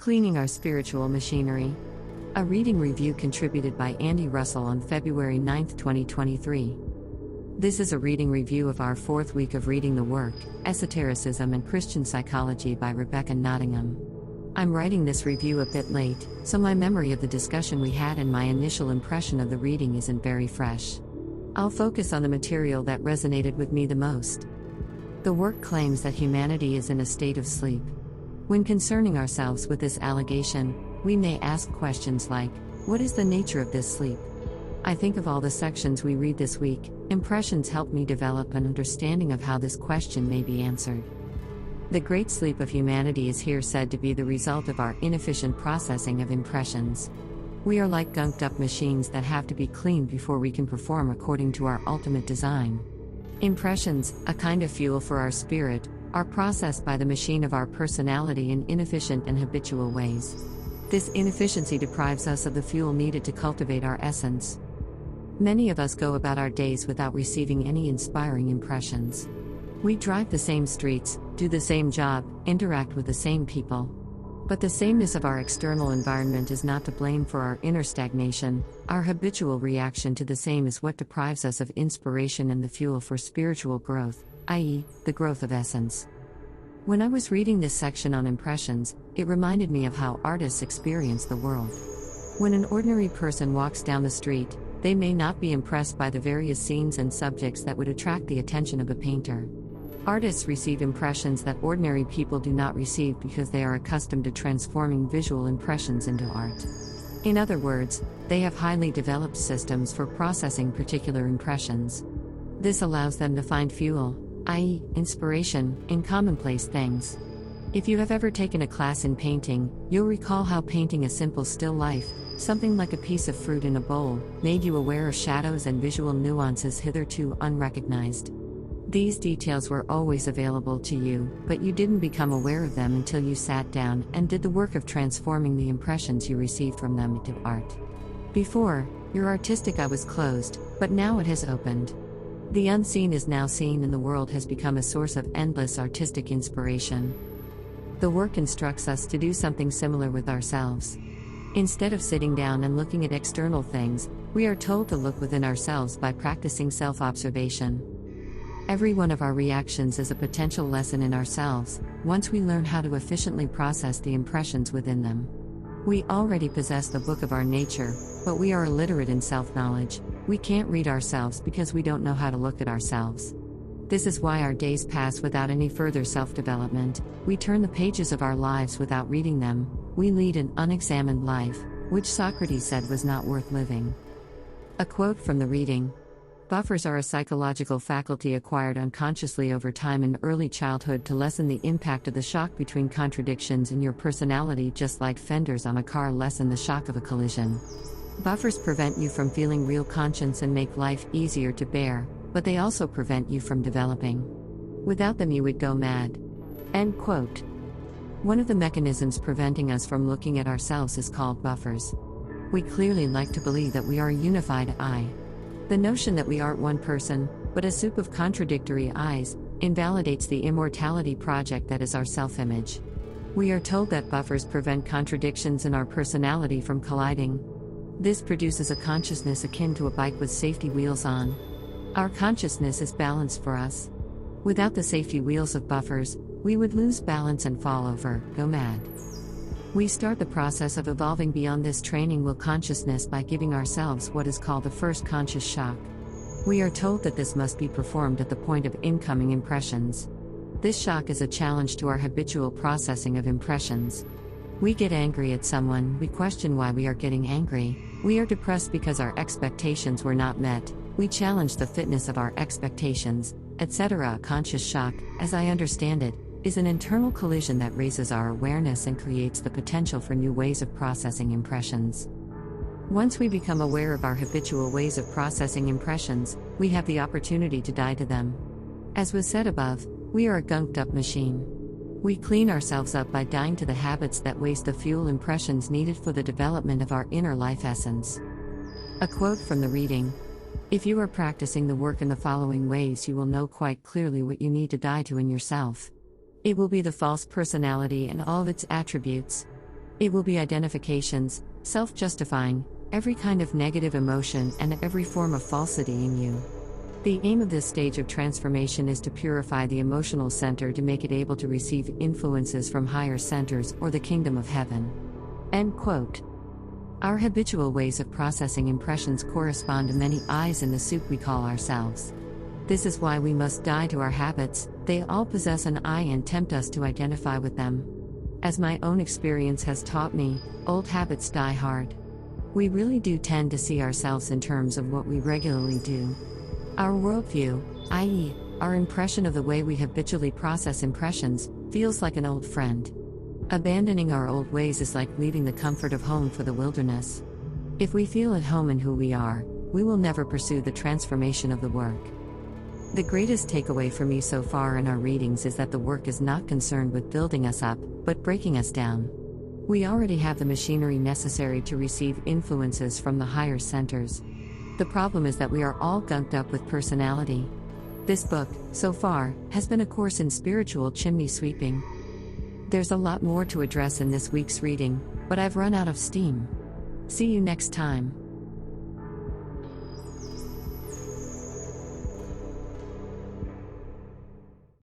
Cleaning Our Spiritual Machinery. A reading review contributed by Andy Russell on February 9, 2023. This is a reading review of our fourth week of reading the work, Esotericism and Christian Psychology by Rebecca Nottingham. I'm writing this review a bit late, so my memory of the discussion we had and my initial impression of the reading isn't very fresh. I'll focus on the material that resonated with me the most. The work claims that humanity is in a state of sleep. When concerning ourselves with this allegation, we may ask questions like, what is the nature of this sleep? I think of all the sections we read this week, impressions help me develop an understanding of how this question may be answered. The great sleep of humanity is here said to be the result of our inefficient processing of impressions. We are like gunked up machines that have to be cleaned before we can perform according to our ultimate design. Impressions, a kind of fuel for our spirit, are processed by the machine of our personality in inefficient and habitual ways. This inefficiency deprives us of the fuel needed to cultivate our essence. Many of us go about our days without receiving any inspiring impressions. We drive the same streets, do the same job, interact with the same people. But the sameness of our external environment is not to blame for our inner stagnation. Our habitual reaction to the same is what deprives us of inspiration and the fuel for spiritual growth, i.e., the growth of essence. When I was reading this section on impressions, it reminded me of how artists experience the world. When an ordinary person walks down the street, they may not be impressed by the various scenes and subjects that would attract the attention of a painter. Artists receive impressions that ordinary people do not receive because they are accustomed to transforming visual impressions into art. In other words, they have highly developed systems for processing particular impressions. This allows them to find fuel, i.e., inspiration, in commonplace things. If you have ever taken a class in painting, you'll recall how painting a simple still life, something like a piece of fruit in a bowl, made you aware of shadows and visual nuances hitherto unrecognized. These details were always available to you, but you didn't become aware of them until you sat down and did the work of transforming the impressions you received from them into art. Before, your artistic eye was closed, but now it has opened. The unseen is now seen, and the world has become a source of endless artistic inspiration. The work instructs us to do something similar with ourselves. Instead of sitting down and looking at external things, we are told to look within ourselves by practicing self-observation. Every one of our reactions is a potential lesson in ourselves, once we learn how to efficiently process the impressions within them. We already possess the book of our nature, but we are illiterate in self-knowledge. We can't read ourselves because we don't know how to look at ourselves. This is why our days pass without any further self-development. We turn the pages of our lives without reading them. We lead an unexamined life, which Socrates said was not worth living. A quote from the reading. Buffers are a psychological faculty acquired unconsciously over time in early childhood to lessen the impact of the shock between contradictions in your personality, just like fenders on a car lessen the shock of a collision. Buffers prevent you from feeling real conscience and make life easier to bear, but they also prevent you from developing. Without them you would go mad. End quote. One of the mechanisms preventing us from looking at ourselves is called buffers. We clearly like to believe that we are a unified I. The notion that we aren't one person, but a soup of contradictory I's, invalidates the immortality project that is our self-image. We are told that buffers prevent contradictions in our personality from colliding. This produces a consciousness akin to a bike with safety wheels on. Our consciousness is balanced for us. Without the safety wheels of buffers, we would lose balance and fall over, go mad. We start the process of evolving beyond this training wheel consciousness by giving ourselves what is called the first conscious shock. We are told that this must be performed at the point of incoming impressions. This shock is a challenge to our habitual processing of impressions. We get angry at someone, we question why we are getting angry, we are depressed because our expectations were not met, we challenge the fitness of our expectations, etc. A conscious shock, as I understand it, is an internal collision that raises our awareness and creates the potential for new ways of processing impressions. Once we become aware of our habitual ways of processing impressions, we have the opportunity to die to them. As was said above, we are a gunked up machine. We clean ourselves up by dying to the habits that waste the fuel impressions needed for the development of our inner life essence. A quote from the reading. If you are practicing the work in the following ways, you will know quite clearly what you need to die to in yourself. It will be the false personality and all of its attributes. It will be identifications, self-justifying, every kind of negative emotion and every form of falsity in you. The aim of this stage of transformation is to purify the emotional center to make it able to receive influences from higher centers or the kingdom of heaven. End quote. Our habitual ways of processing impressions correspond to many eyes in the soup we call ourselves. This is why we must die to our habits. They all possess an eye and tempt us to identify with them. As my own experience has taught me, old habits die hard. We really do tend to see ourselves in terms of what we regularly do. Our worldview, i.e., our impression of the way we habitually process impressions, feels like an old friend. Abandoning our old ways is like leaving the comfort of home for the wilderness. If we feel at home in who we are, we will never pursue the transformation of the work. The greatest takeaway for me so far in our readings is that the work is not concerned with building us up, but breaking us down. We already have the machinery necessary to receive influences from the higher centers. The problem is that we are all gunked up with personality. This book, so far, has been a course in spiritual chimney sweeping. There's a lot more to address in this week's reading, but I've run out of steam. See you next time.